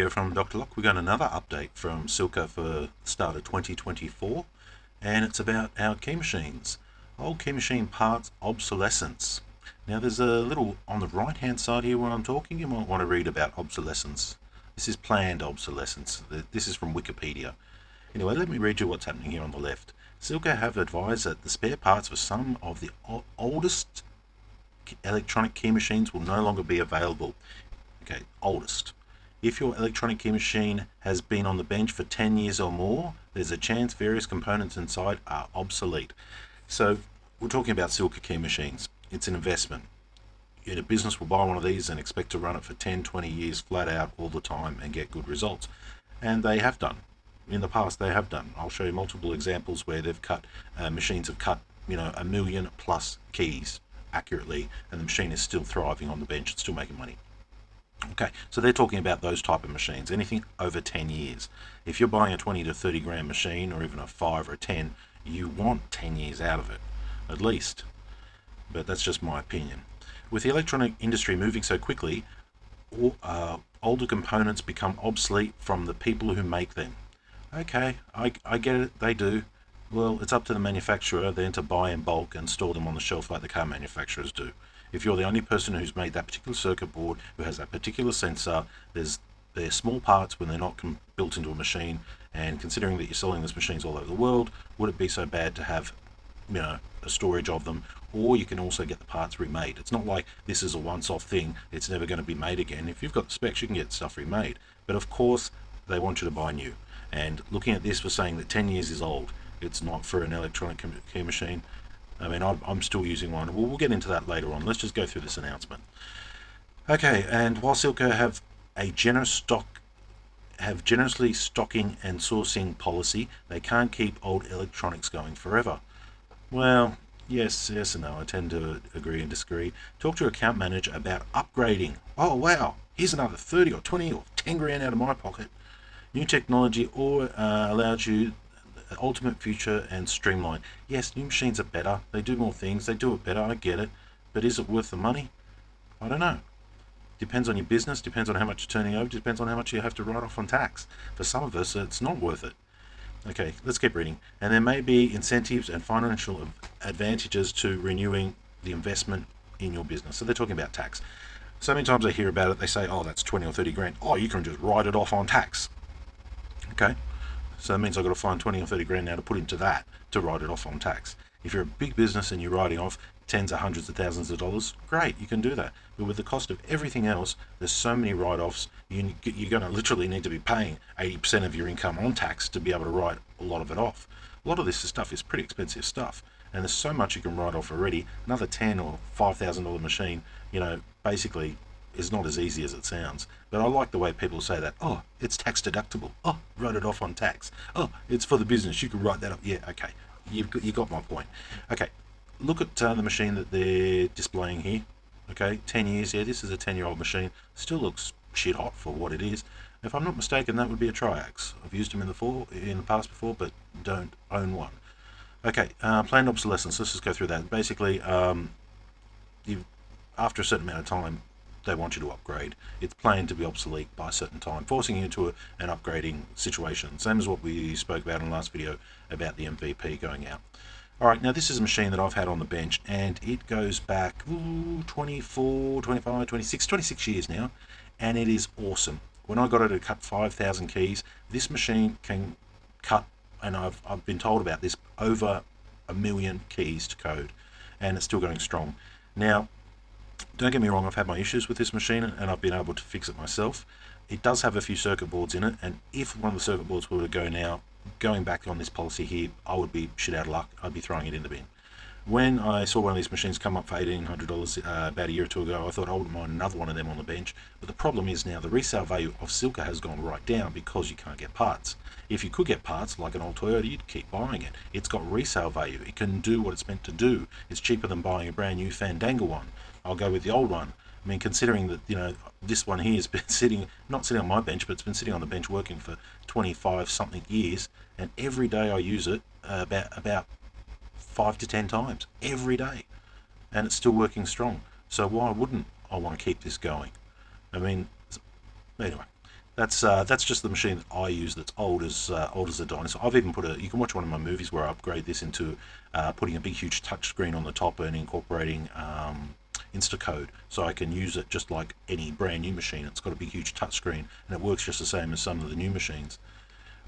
Here from Dr. Locke. We got another update from Silca for the start of 2024, and it's about our key machines. Old key machine parts obsolescence. Now there's a little on the right hand side here when I'm talking, you might want to read about obsolescence. This is planned obsolescence. This is from Wikipedia. Anyway, let me read you what's happening here on the left. Silca have advised that the spare parts for some of the oldest electronic key machines will no longer be available. Okay, oldest. If your electronic key machine has been on the bench for 10 years or more, there's a chance various components inside are obsolete. So we're talking about Silca key machines. It's an investment. A business will buy one of these and expect to run it for 10, 20 years flat out all the time and get good results. And they have done. In the past, they have done. I'll show you multiple examples where they've cut, machines have cut, 1,000,000 plus keys accurately, and the machine is still thriving on the bench. It's still making money. Okay, so they're talking about those type of machines, anything over 10 years. If you're buying a 20 to 30 grand machine, or even a 5 or a 10, you want 10 years out of it, at least. But that's just my opinion. With the electronic industry moving so quickly, older components become obsolete from the people who make them. Okay, I get it, they do. Well, it's up to the manufacturer then to buy in bulk and store them on the shelf like the car manufacturers do. If you're the only person who's made that particular circuit board, who has that particular sensor, they're small parts when they're not built into a machine, and considering that you're selling these machines all over the world, would it be so bad to have a storage of them? Or you can also get the parts remade. It's not like this is a once-off thing, it's never going to be made again. If you've got the specs, you can get stuff remade. But of course, they want you to buy new. And looking at this, we're saying that 10 years is old. It's not for an electronic key machine. I mean, I'm still using one. We'll get into that later on. Let's just go through this announcement. Okay, and while Silca have a generously stocking and sourcing policy, they can't keep old electronics going forever. Well, yes and no. I tend to agree and disagree. Talk to your account manager about upgrading. Oh wow, here's another 30 or 20 or 10 grand out of my pocket. New technology allows you ultimate future and streamline. Yes, new machines are better. They do more things. They do it better. I get it. But is it worth the money? I don't know. Depends on your business. Depends on how much you're turning over. Depends on how much you have to write off on tax. For some of us, it's not worth it. Okay, let's keep reading. And there may be incentives and financial advantages to renewing the investment in your business. So they're talking about tax. So many times I hear about it, they say, oh, that's 20 or 30 grand. Oh, you can just write it off on tax. Okay. So that means I've got to find 20 or 30 grand now to put into that to write it off on tax. If you're a big business and you're writing off tens or hundreds of thousands of dollars, great, you can do that. But with the cost of everything else, there's so many write-offs, you're going to literally need to be paying 80% of your income on tax to be able to write a lot of it off. A lot of this stuff is pretty expensive stuff, and there's so much you can write off already. Another $10,000 or $5,000 machine, basically is not as easy as it sounds. But I like the way people say that. Oh, it's tax deductible. Oh, wrote it off on tax. Oh, it's for the business. You can write that up. Yeah, okay. You got my point. Okay, look at the machine that they're displaying here. Okay, 10 years. Yeah, this is a 10-year-old machine. Still looks shit hot for what it is. If I'm not mistaken, that would be a Triax. I've used them in the past before, but don't own one. Okay, planned obsolescence. Let's just go through that. Basically, after a certain amount of time, they want you to upgrade. It's planned to be obsolete by a certain time, forcing you into an upgrading situation. Same as what we spoke about in the last video about the MVP going out. Alright, now this is a machine that I've had on the bench, and it goes back 24, 25, 26 years now, and it is awesome. When I got it to cut 5,000 keys, this machine can cut, and I've been told about this, over 1,000,000 keys to code, and it's still going strong. Now, don't get me wrong, I've had my issues with this machine and I've been able to fix it myself. It does have a few circuit boards in it, and if one of the circuit boards were to go now, going back on this policy here, I would be shit out of luck. I'd be throwing it in the bin. When I saw one of these machines come up for $1,800 about a year or two ago, I thought I wouldn't mind another one of them on the bench. But the problem is now the resale value of Silca has gone right down because you can't get parts. If you could get parts, like an old Toyota, you'd keep buying it. It's got resale value. It can do what it's meant to do. It's cheaper than buying a brand new Fandango one. I'll go with the old one. I mean, considering that, this one here has been not sitting on my bench, but it's been sitting on the bench working for 25 something years, and every day I use it about 5 to 10 times every day, and it's still working strong. So why wouldn't I want to keep this going? I mean, anyway, That's just the machine that I use. That's old as a dinosaur. I've even put a. You can watch one of my movies where I upgrade this into putting a big huge touch screen on the top and incorporating Instacode, so I can use it just like any brand new machine. It's got a big huge touch screen and it works just the same as some of the new machines.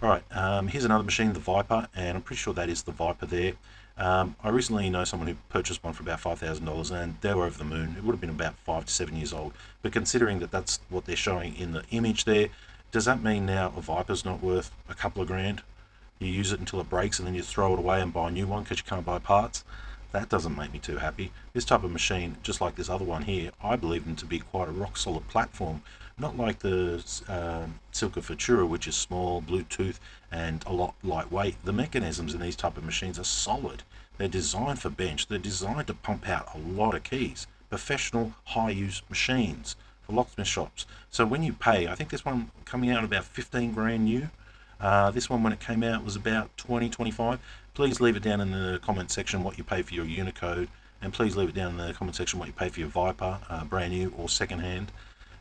All right, here's another machine, the Viper, and I'm pretty sure that is the Viper there. I recently know someone who purchased one for about $5,000, and they were over the moon. It would have been about 5 to 7 years old. But considering that that's what they're showing in the image there, does that mean now a Viper's not worth a couple of grand? You use it until it breaks and then you throw it away and buy a new one because you can't buy parts? That doesn't make me too happy. This type of machine, just like this other one here, I believe them to be quite a rock solid platform. Not like the Silca Futura, which is small, Bluetooth, and a lot lightweight. The mechanisms in these type of machines are solid. They're designed for bench. They're designed to pump out a lot of keys. Professional, high-use machines for locksmith shops. So when you pay, I think this one coming out about 15 grand new. This one, when it came out, was about 20, 25. Please leave it down in the comment section what you pay for your Unicode, and please leave it down in the comment section what you pay for your Viper, brand new or second hand.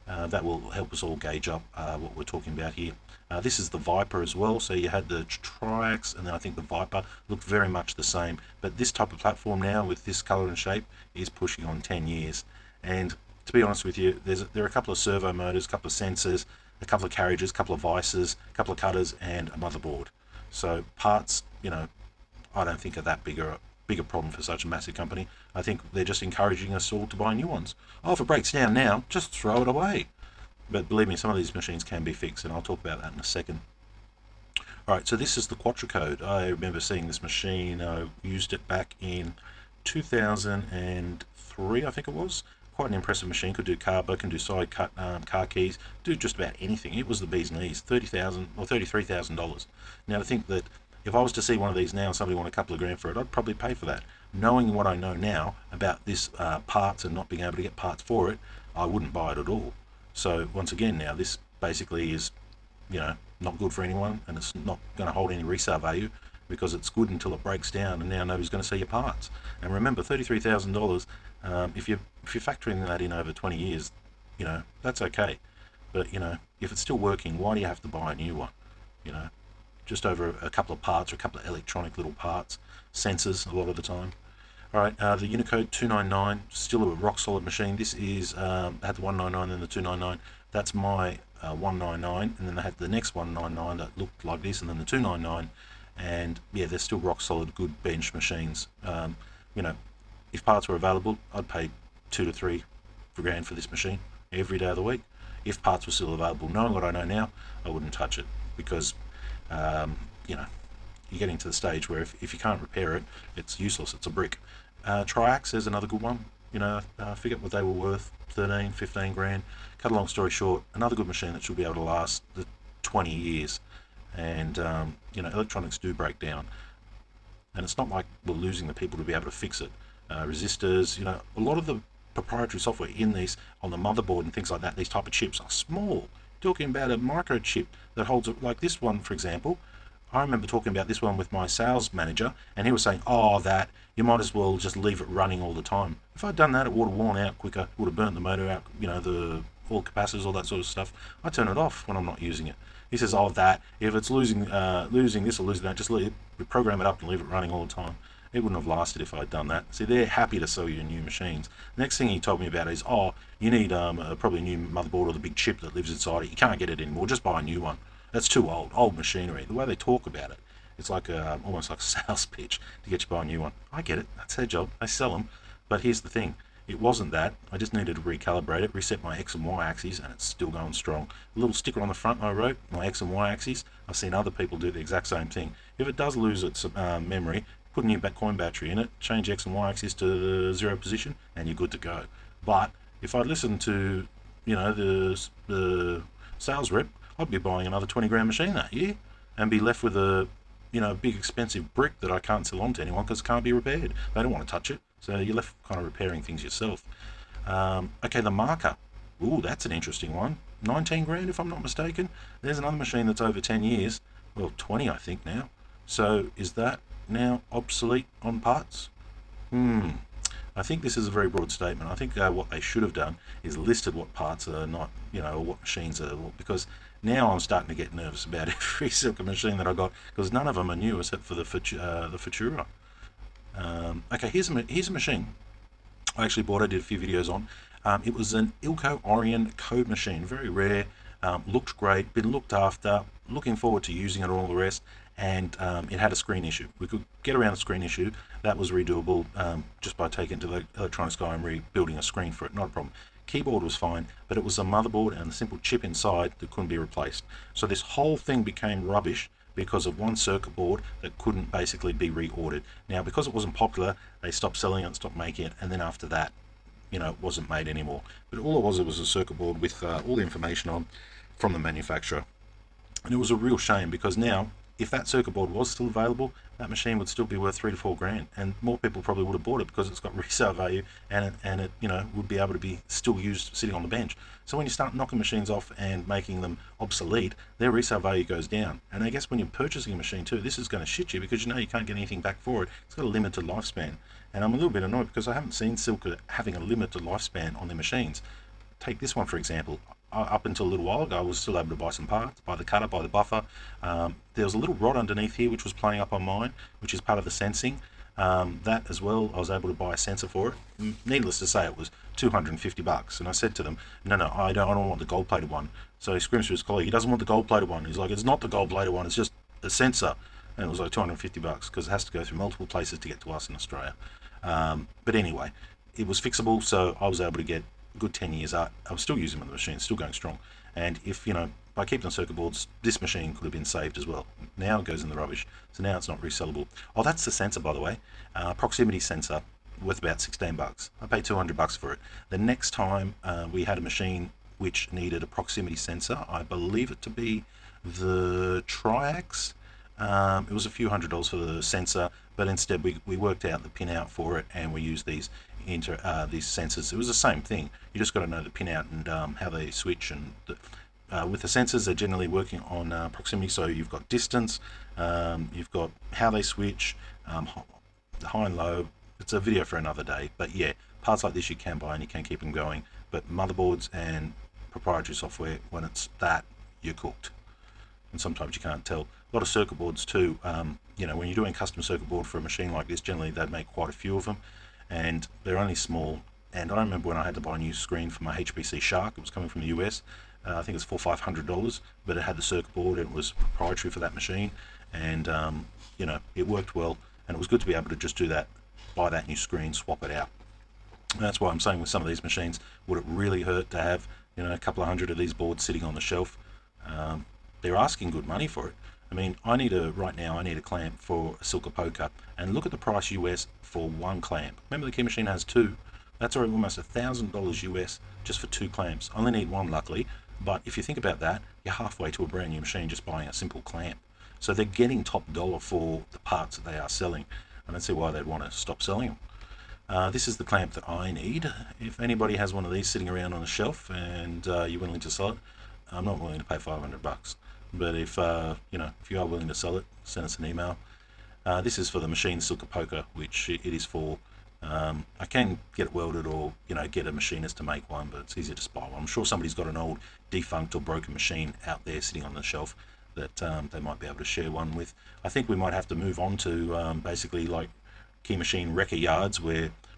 That will help us all gauge up what we're talking about here. This is the Viper as well, so you had the Triax and then I think the Viper look very much the same, but this type of platform now with this colour and shape is pushing on 10 years. And to be honest with you, there are a couple of servo motors, a couple of sensors, a couple of carriages, a couple of vices, a couple of cutters, and a motherboard. So parts, I don't think are that bigger problem for such a massive company. I think they're just encouraging us all to buy new ones. Oh, if it breaks down now, just throw it away. But believe me, some of these machines can be fixed, and I'll talk about that in a second. Alright, so this is the Quattrocode. I remember seeing this machine. I used it back in 2003, I think it was. Quite an impressive machine. Could do carbo, can do side cut car keys, do just about anything. It was the bee's knees. $30,000 or $33,000. Now, to think that if I was to see one of these now and somebody wanted a couple of grand for it, I'd probably pay for that. Knowing what I know now about this parts and not being able to get parts for it, I wouldn't buy it at all. So once again, now this basically is, not good for anyone, and it's not going to hold any resale value because it's good until it breaks down, and now nobody's going to see your parts. And remember, $33,000. If you're factoring that in over 20 years, that's okay. But if it's still working, why do you have to buy a new one? Just over a couple of parts or a couple of electronic little parts, sensors a lot of the time. All right, the Unicode 299, still a rock solid machine. This is had the 199 and the 299. That's my 199, and then they had the next 199 that looked like this, and then the 299. And yeah, they're still rock solid, good bench machines. If parts were available, I'd pay 2 to 3 grand for this machine every day of the week. If parts were still available, knowing what I know now, I wouldn't touch it because you're getting to the stage where if you can't repair it, it's useless. It's a brick. Triax is another good one. I forget what they were worth, 13, 15 grand. Cut a long story short, another good machine that should be able to last the 20 years. And electronics do break down, and it's not like we're losing the people to be able to fix it. Resistors, a lot of the proprietary software in these on the motherboard and things like that, these type of chips are small. Talking about a microchip that holds it, like this one, for example. I remember talking about this one with my sales manager, and he was saying, that you might as well just leave it running all the time. If I'd done that, it would have worn out quicker, would have burnt the motor out, all capacitors, all that sort of stuff. I turn it off when I'm not using it. He says, that if it's losing this or losing that, just program it up and leave it running all the time. It wouldn't have lasted if I'd done that. See, they're happy to sell you new machines. The next thing he told me about is, you need probably a new motherboard or the big chip that lives inside it. You can't get it anymore. Just buy a new one. That's too old machinery. The way they talk about it, it's like almost like a sales pitch to get you to buy a new one. I get it. That's their job. They sell them. But here's the thing. It wasn't that. I just needed to recalibrate it, reset my X and Y axes, and it's still going strong. A little sticker on the front I wrote, my X and Y axes. I've seen other people do the exact same thing. If it does lose its memory, put a new coin battery in it, change X and Y axis to the 0 position, and you're good to go. But if I listened to, the sales rep, I'd be buying another 20 grand machine that year and be left with a big expensive brick that I can't sell on to anyone because it can't be repaired. They don't want to touch it, so you're left kind of repairing things yourself. Okay, the Marker. Ooh, that's an interesting one. 19 grand if I'm not mistaken. There's another machine that's over 10 years. Well, 20 I think now. So is that now obsolete on parts? I think this is a very broad statement. I think what they should have done is listed what parts are not, or what machines are, because Now I'm starting to get nervous about every Silca machine that I got, because none of them are new except for the Futura. Okay, here's a machine I actually bought. I did a few videos on. It was an Ilco Orion code machine, very rare. Looked great, been looked after. Looking forward to using it and all the rest. And it had a screen issue. We could get around the screen issue. That was redoable just by taking it to the electronics guy and rebuilding a screen for it. Not a problem. Keyboard was fine, but it was a motherboard and a simple chip inside that couldn't be replaced. So this whole thing became rubbish because of one circuit board that couldn't basically be reordered. Now, because it wasn't popular, they stopped selling it, stopped making it, and then after that, it wasn't made anymore. But all it was a circuit board with all the information on from the manufacturer. And it was a real shame, because now, if that circuit board was still available, that machine would still be worth $3 to $4 grand, and more people probably would have bought it because it's got resale value, and it would be able to be still used sitting on the bench. So when you start knocking machines off and making them obsolete, their resale value goes down. And I guess when you're purchasing a machine too, this is going to shit you, because you can't get anything back for it. It's got a limited lifespan, and I'm a little bit annoyed because I haven't seen Silca having a limited lifespan on their machines. Take this one for example. Up until a little while ago, I was still able to buy some parts, buy the cutter, buy the buffer. There was a little rod underneath here which was playing up on mine, which is part of the sensing. That as well, I was able to buy a sensor for it. Needless to say, it was $250. And I said to them, no, I don't want the gold-plated one. So he screams to his colleague, he doesn't want the gold-plated one. He's like, it's not the gold-plated one, it's just a sensor. And it was like $250 because it has to go through multiple places to get to us in Australia. But anyway, it was fixable, so I was able to get a good 10 years out. I was still using them on the machine, still going strong. And if, by keeping the circuit boards, this machine could have been saved as well. Now it goes in the rubbish, so now it's not resellable. Oh, that's the sensor, by the way. Proximity sensor, worth about $16. I paid $200 for it. The next time we had a machine which needed a proximity sensor, I believe it to be the Triax. It was a few $100s for the sensor, but instead we worked out the pinout for it, and we used these sensors. It was the same thing. You just got to know the pinout and how they switch. And with the sensors, they're generally working on proximity. So you've got distance, you've got how they switch, high and low. It's a video for another day. But yeah, parts like this you can buy and you can keep them going. But motherboards and proprietary software, when it's that, you're cooked. And sometimes you can't tell. A lot of circuit boards too. When you're doing custom circuit board for a machine like this, generally they'd make quite a few of them, and they're only small. And I remember when I had to buy a new screen for my HPC Shark. It was coming from the US. I think it was $400-500, but it had the circuit board and it was proprietary for that machine. And it worked well, and it was good to be able to just do that, buy that new screen, swap it out. And that's why I'm saying with some of these machines, would it really hurt to have a couple of hundred of these boards sitting on the shelf? They're asking good money for it. I mean, right now I need a clamp for a Silca poker, and look at the price US for one clamp. Remember, the key machine has two. That's already almost $1,000 US just for two clamps. I only need one, luckily, but if you think about that, you're halfway to a brand new machine just buying a simple clamp. So they're getting top dollar for the parts that they are selling. I don't see why they'd want to stop selling them. This is the clamp that I need. If anybody has one of these sitting around on a shelf and you're willing to sell it, I'm not willing to pay $500. But if you are willing to sell it, send us an email. This is for the machine Silca poker, which it is for. I can get it welded, or get a machinist to make one, but it's easier to buy one. I'm sure somebody's got an old defunct or broken machine out there sitting on the shelf that they might be able to share one with. I think we might have to move on to basically like key machine wrecker yards,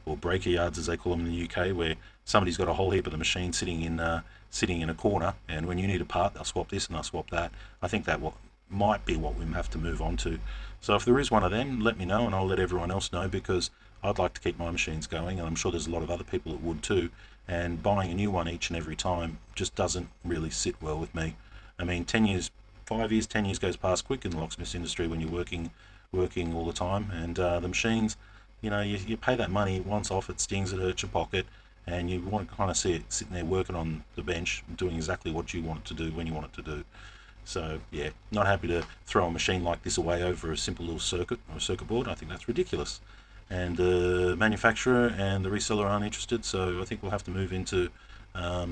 or breaker yards as they call them in the UK, where somebody's got a whole heap of the machine sitting in a corner, and when you need a part, they'll swap this and they'll swap that. I think that might be what we have to move on to. So if there is one of them, let me know, and I'll let everyone else know, because I'd like to keep my machines going, and I'm sure there's a lot of other people that would too. And buying a new one each and every time just doesn't really sit well with me. I mean, 10 years, 5 years, 10 years goes past quick in the locksmith industry when you're working all the time, and the machines, you pay that money once off, it stings, it hurts your pocket, and you want to kind of see it sitting there working on the bench, doing exactly what you want it to do when you want it to do. So yeah, not happy to throw a machine like this away over a simple little circuit or a circuit board. I think that's ridiculous. And the manufacturer and the reseller aren't interested, so I think we'll have to move into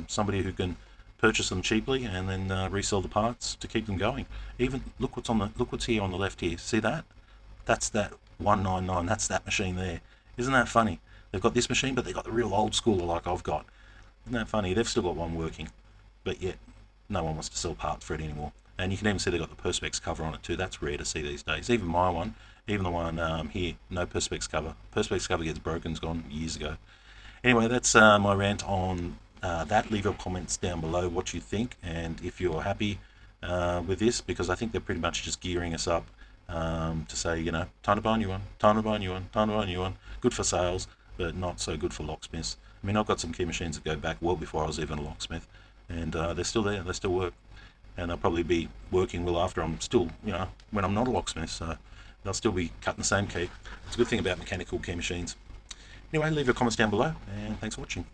somebody who can purchase them cheaply and then resell the parts to keep them going. Even look what's here on the left here. See that? That's that 199. That's that machine there. Isn't that funny? They've got this machine, but they've got the real old schooler like I've got. Isn't that funny? They've still got one working, but yet no one wants to sell parts for it anymore. And you can even see they've got the Perspex cover on it too. That's rare to see these days. Even my one, even the one here, no Perspex cover. Perspex cover gets broken, it's gone years ago. Anyway, that's my rant on that. Leave your comments down below what you think, and if you're happy with this, because I think they're pretty much just gearing us up to say, you know, time to buy a new one, time to buy a new one, time to buy a new one. Good for sales, but not so good for locksmiths. I mean, I've got some key machines that go back well before I was even a locksmith, and they're still there, they still work, and they'll probably be working well after I'm still, you know, when I'm not a locksmith, so they'll still be cutting the same key. It's a good thing about mechanical key machines. Anyway, leave your comments down below, and thanks for watching.